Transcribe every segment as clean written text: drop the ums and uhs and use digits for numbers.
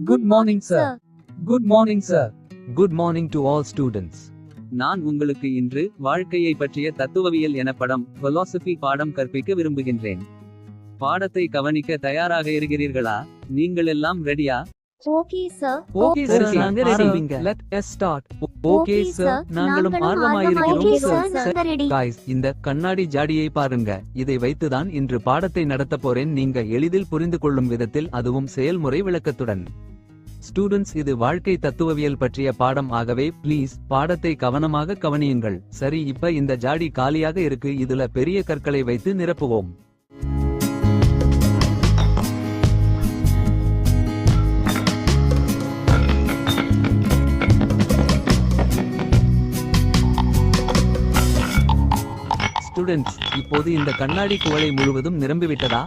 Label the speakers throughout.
Speaker 1: Good morning, sir. Good morning, sir.
Speaker 2: Good morning to all students.
Speaker 3: நான் உங்களுக்கு இன்று வாழ்க்கையை பற்றிய தத்துவவியல் எனப்படும் philosophy பாடம் கற்பிக்க விரும்புகின்றேன். பாடத்தை கவனிக்க தயாராக இருக்கிறீர்களா? நீங்கள் எல்லாம் ரெடியா?
Speaker 4: Okay, sir.
Speaker 2: Okay, sir.
Speaker 3: Okay,
Speaker 2: நாங்க
Speaker 3: ஆரம்பிங்க.
Speaker 2: ready. Let us start. Okay, sir. நாங்களும்
Speaker 4: Okay,
Speaker 2: ஆர்வமாயிருக்கிறோம்,
Speaker 4: sir.
Speaker 2: sir.
Speaker 4: நாங்க ready.
Speaker 2: Guys, இந்த கண்ணாடி ஜாடியை பாருங்க. இதை வைத்துதான் இன்று பாடத்தை நடத்த போறேன். நீங்க எளிதில் புரிந்து கொள்ளும் விதத்தில், அதுவும் செயல்முறை விளக்கத்துடன். ஸ்டூடெண்ட்ஸ், இது வாழ்க்கை தத்துவவியல் பற்றிய பாடம். ஆகவே ப்ளீஸ் பாடத்தை கவனமாக கவனியுங்கள். சரி, இப்ப இந்த ஜாடி காலியாக இருக்கு. இதுல பெரிய கற்களை வைத்து நிரப்புவோம். ஸ்டூடெண்ட்ஸ், இப்போது இந்த கண்ணாடி குவளை முழுவதும் நிரம்பிவிட்டதா?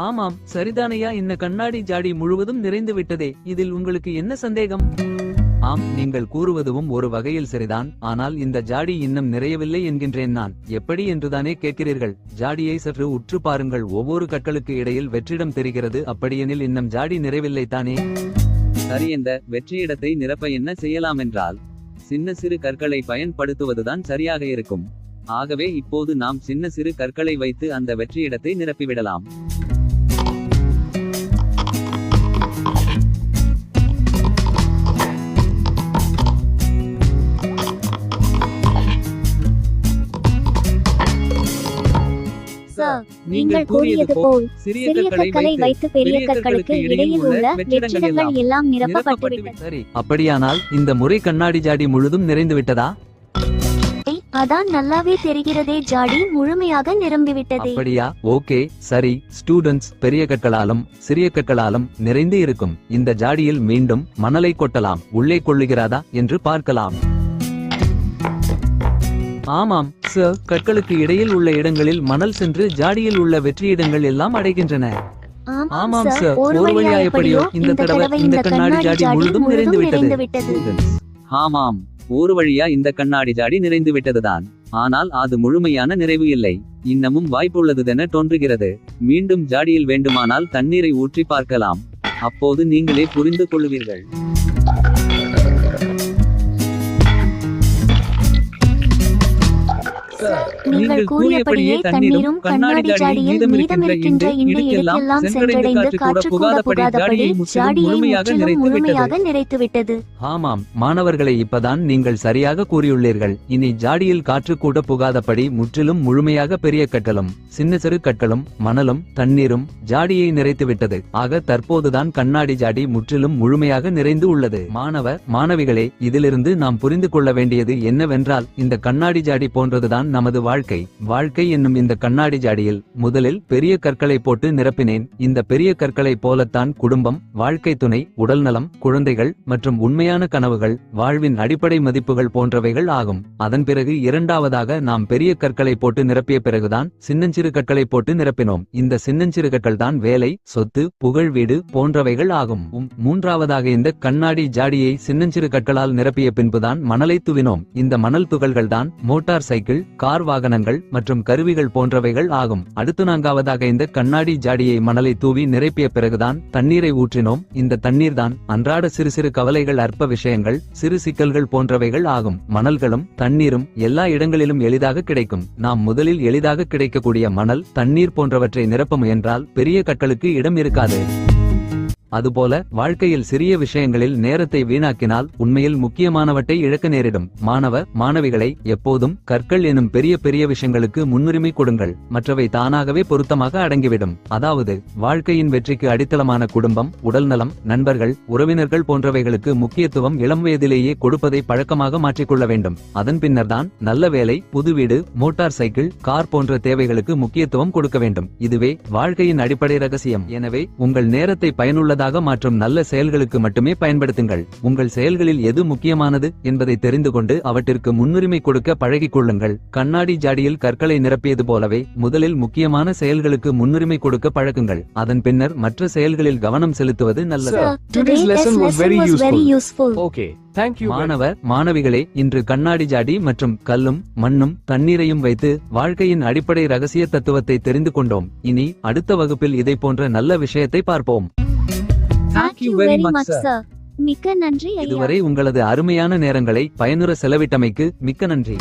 Speaker 2: ஆமாம், சரிதானையா? இந்த கண்ணாடி ஜாடி முழுவதும் நிறைந்து விட்டதே. இதில் உங்களுக்கு என்ன சந்தேகம்? ஆம், நீங்கள் கூறுவதும் ஒரு வகையில் சரிதான். ஆனால் இந்த ஜாடி இன்னும் நிறையவில்லை என்கின்றேன் நான். எப்படி என்றுதானே கேட்கிறீர்கள்? ஜாடியை சற்று உற்று பாருங்கள். ஒவ்வொரு கற்களுக்கு இடையில் வெற்றிடம் தெரிகிறது. அப்படியெனில் இன்னும் ஜாடி நிறைவில்லை தானே?
Speaker 3: சரி, இந்த வெற்றியிடத்தை நிரப்ப என்ன செய்யலாமென்றால், சின்ன சிறு கற்களை பயன்படுத்துவதுதான் சரியாக இருக்கும். ஆகவே இப்போது நாம் சின்ன சிறு கற்களை வைத்து அந்த வெற்றியிடத்தை நிரப்பிவிடலாம்.
Speaker 4: Sir, நீங்கள் கூறியது போல்
Speaker 3: சிறிய
Speaker 4: சிறிய கற்களை வைத்து பெரிய கற்களுக்கு இடையில் உள்ள வெற்றிடங்கள் எல்லாம் நிரப்பப்பட்டுவிட்டன.
Speaker 2: சரி, அப்படியானால் இந்த முறை கண்ணாடி ஜாடி முழுதும் நிறைந்து விட்டதா?
Speaker 4: அதான் நல்லாவே தெரிகிறதே, ஜாடி முழுமையாக நிரம்பிவிட்டதே.
Speaker 2: அப்படியா? ஓகே, சரி. ஸ்டூடெண்ட்ஸ், பெரிய கற்களாலும் சிறிய கற்களாலும் நிறைந்து இருக்கும் இந்த ஜாடியில் மீண்டும் மணலை கொட்டலாம். உள்ளே கொள்ளுகிறதா என்று பார்க்கலாம். ஆமாம் சார், கற்களுக்கு இடையில் உள்ள இடங்களில் மணல் சென்று ஜாடியில் உள்ள வெற்றியிடங்கள் எல்லாம் அடைகின்றன. ஆமாம் சார், ஒரு வழியா எப்படியோ இந்த தடவை இந்த கண்ணாடி ஜாடி முழுதும் நிறைந்து விட்டது.
Speaker 3: ஆமாம், ஒரு வழியா இந்த கண்ணாடி ஜாடி நிறைந்து விட்டதுதான். ஆனால் அது முழுமையான நிறைவு இல்லை. இன்னமும் வாய்ப்புள்ளதுதென தோன்றுகிறது. மீண்டும் ஜாடியில் வேண்டுமானால் தண்ணீரை ஊற்றி பார்க்கலாம். அப்போது நீங்களே புரிந்து கொள்ளுவீர்கள்.
Speaker 4: நீங்கள் கூறியபடியே தண்ணீரும் கண்ணாடி ஜாடியில் மீதமிருக்கின்ற இந்த இடத்தெல்லாம் சென்றடைந்து காற்று கூட புகாதபடி ஜாடியை முற்றிலும் முழுமையாக நிறைத்துவிட்டது.
Speaker 2: ஆமாம் மாணவர்களை, இப்பதான் நீங்கள் சரியாக கூறியுள்ளீர்கள். இனி ஜாடியில் காற்று கூட புகாதபடி முற்றிலும் முழுமையாக பெரிய கற்களும் சின்ன சிறு கற்களும் மணலும் தண்ணீரும் ஜாடியை நிறைத்துவிட்டது. ஆக தற்போதுதான் கண்ணாடி ஜாடி முற்றிலும் முழுமையாக நிறைந்து உள்ளது. மாணவிகளே, இதிலிருந்து நாம் புரிந்து கொள்ள வேண்டியது என்னவென்றால், இந்த கண்ணாடி ஜாடி போன்றதுதான் நமது வாழ்க்கை என்னும் இந்த கண்ணாடி ஜாடியில் முதலில் பெரிய கற்களை போட்டு நிரப்பினேன். இந்த பெரிய கற்களை போலத்தான் குடும்பம், வாழ்க்கை துணை, உடல்நலம், குழந்தைகள் மற்றும் உண்மையான கனவுகள், வாழ்வின் அடிப்படை மதிப்புகள் போன்றவைகள் ஆகும். அதன் பிறகு இரண்டாவதாக நாம் பெரிய கற்களை போட்டு நிரப்பிய பிறகுதான் சின்னஞ்சிறு கற்களை போட்டு நிரப்பினோம். இந்த சின்னஞ்சிறு கற்கள் தான் வேலை, சொத்து, புகழ், வீடு போன்றவைகள் ஆகும். மூன்றாவதாக இந்த கண்ணாடி ஜாடியை சின்னஞ்சிறு கற்களால் நிரப்பிய பின்புதான் மணலை துவினோம். இந்த மணல் துகள்கள் தான் மோட்டார் சைக்கிள், கார், வாகனங்கள் மற்றும் கருவிகள் போன்றவைகள் ஆகும். அடுத்து நான்காவதாக இந்த கண்ணாடி ஜாடியை மணலை தூவி நிரப்பிய பிறகுதான் தண்ணீரை ஊற்றினோம். இந்த தண்ணீர் தான் அன்றாட சிறு சிறு கவலைகள், அற்ப விஷயங்கள், சிறு சிக்கல்கள் போன்றவைகள் ஆகும். மணல்களும் தண்ணீரும் எல்லா இடங்களிலும் எளிதாக கிடைக்கும். நாம் முதலில் எளிதாக கிடைக்கக்கூடிய மணல், தண்ணீர் போன்றவற்றை நிரப்ப முயன்றால் பெரிய கற்களுக்கு இடம் இருக்காது. அதுபோல வாழ்க்கையில் சிறிய விஷயங்களில் நேரத்தை வீணாக்கினால் உண்மையில் முக்கியமானவற்றை இழக்க நேரிடும். மாணவிகளை, எப்போதும் கற்கள் எனும் பெரிய பெரிய விஷயங்களுக்கு முன்னுரிமை கொடுங்கள். மற்றவை தானாகவே பொருத்தமாக அடங்கிவிடும். அதாவது வாழ்க்கையின் வெற்றிக்கு அடித்தளமான குடும்பம், உடல்நலம், நண்பர்கள், உறவினர்கள் போன்றவைகளுக்கு முக்கியத்துவம் இளம் வயதிலேயே கொடுப்பதை பழக்கமாக மாற்றிக்கொள்ள வேண்டும். அதன் பின்னர்தான் நல்ல வேலை, புது வீடு, மோட்டார் சைக்கிள், கார் போன்ற தேவைகளுக்கு முக்கியத்துவம் கொடுக்க வேண்டும். இதுவே வாழ்க்கையின் அடிப்படை ரகசியம். எனவே உங்கள் நேரத்தை பயனுள்ளதாக பயனுள்ளதாக மாற்றும் நல்ல செயல்களுக்கு மட்டுமே பயன்படுத்துங்கள். உங்கள் செயல்களில் எது முக்கியமானது என்பதை தெரிந்து கொண்டு அவற்றிற்கு முன்னுரிமை கொடுக்க பழகிக் கொள்ளுங்கள். கண்ணாடி ஜாடியில் கற்களை நிரப்பியது போலவே முதலில் முக்கியமான செயல்களுக்கு முன்னுரிமை கொடுக்க பழகுங்கள். அதன் பின்னர் மற்ற செயல்களில் கவனம் செலுத்துவது நல்லது.
Speaker 4: Sir, today's lesson was very useful.
Speaker 5: Okay, thank you.
Speaker 2: மாணவிகளே, இன்று கண்ணாடி ஜாடி மற்றும் கல்லும் மண்ணும் தண்ணீரையும் வைத்து வாழ்க்கையின் அடிப்படை ரகசிய தத்துவத்தை தெரிந்து கொண்டோம். இனி அடுத்த வகுப்பில் இதை போன்ற நல்ல விஷயத்தை பார்ப்போம்.
Speaker 4: Thank you very much, sir. மிக்க நன்றி ஐயா.
Speaker 2: இதுவரை உங்களது அருமையான நேரங்களை பயனுற செலவிட்டமைக்கு மிக்க நன்றி.